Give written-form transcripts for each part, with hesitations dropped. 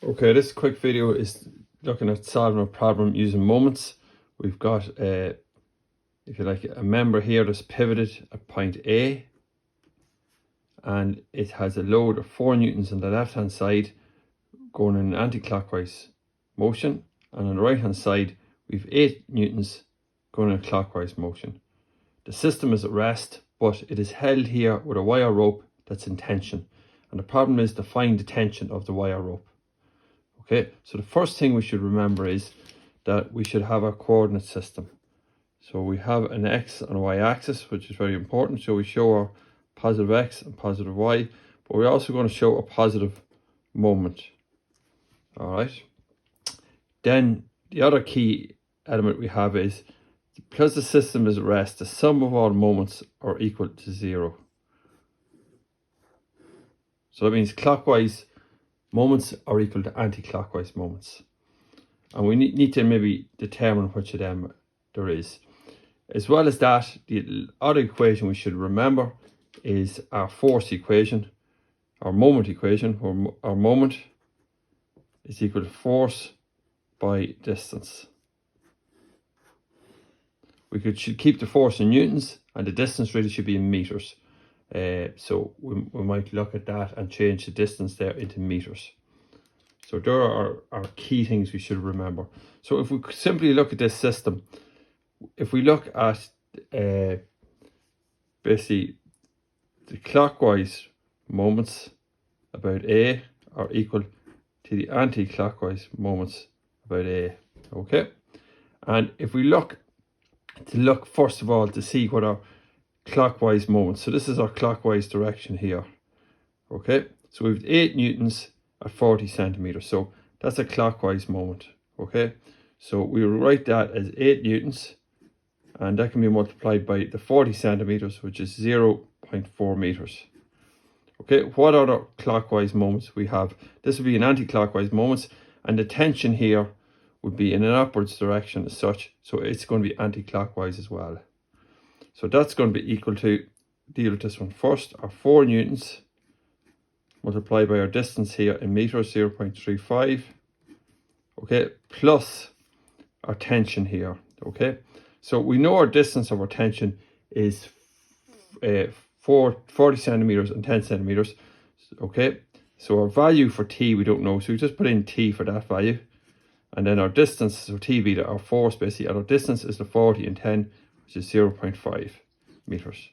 Okay, this quick video is looking at solving a problem using moments. We've got, if you like, a member here that's pivoted at point A, and it has a load of 4 newtons on the left hand side going in an anti-clockwise motion, and on the right hand side we've 8 newtons going in a clockwise motion. The system is at rest, but it is held here with a wire rope that's in tension, and the problem is to find the tension of the wire rope. Okay, so the first thing we should remember is that we should have a coordinate system. So we have an x and a y axis, which is very important. So we show our positive x and positive y, but we're also going to show a positive moment. All right. Then the other key element we have is, because the system is at rest, the sum of all moments are equal to 0. So that means clockwise moments are equal to anti-clockwise moments. And we need to maybe determine which of them there is. As well as that, the other equation we should remember is our force equation, our moment equation, where our moment is equal to force by distance. We should keep the force in newtons, and the distance really should be in meters. So we might look at that and change the distance there into meters. So there are our key things we should remember. So if we simply look at this system, if we look at basically the clockwise moments about A are equal to the anti-clockwise moments about A. Okay, and if we look first of all to see what our clockwise moments, so this is our clockwise direction here. Okay, so we've 8 newtons at 40 centimeters, so that's a clockwise moment. Okay, so we will write that as 8 newtons, and that can be multiplied by the 40 centimeters, which is 0.4 meters. Okay, what other clockwise moments we have? This would be an anti-clockwise moments, and the tension here would be in an upwards direction as such, so it's going to be anti-clockwise as well. So that's going to be equal to, deal with this one first, our 4 newtons multiplied by our distance here in meters, 0.35, okay, plus our tension here. Okay, so we know our distance of our tension is 40 centimeters and 10 centimeters. Okay, so our value for t we don't know, so we just put in t for that value, and then our distance, so t beta, our force basically, and our distance is the 40 and 10, which is 0.5 meters.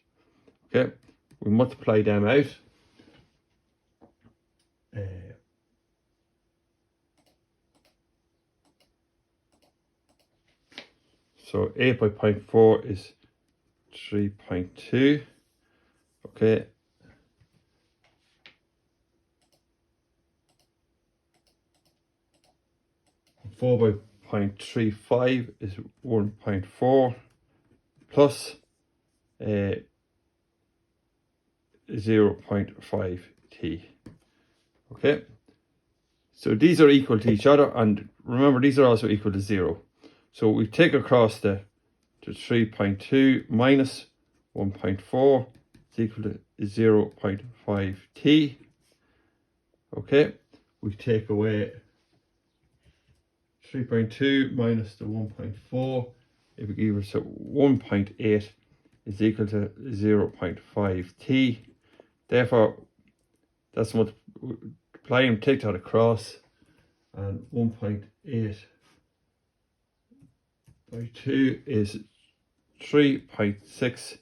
Okay, we multiply them out. So 8 by 0.4 is 3.2. Okay, and 4 by 0.35 is 1.4 plus 0.5 t. Okay, so these are equal to each other, and remember these are also equal to 0. So we take across the 3.2 minus 1.4 is equal to 0.5 t. Okay, we take away 3.2 minus the 1.4, it would give us 1.8 is equal to 0.5 t. Therefore, that's what multiplying, take that across, and 1.8 by 2 is 3.6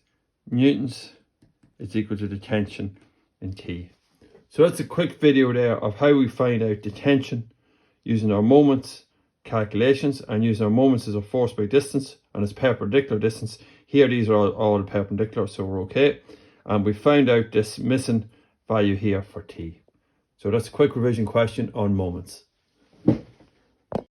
newtons is equal to the tension in T. So that's a quick video there of how we find out the tension using our moments calculations and using our moments as a force by distance and as perpendicular distance. Here these are all perpendicular, so we're okay. And we found out this missing value here for T. So that's a quick revision question on moments.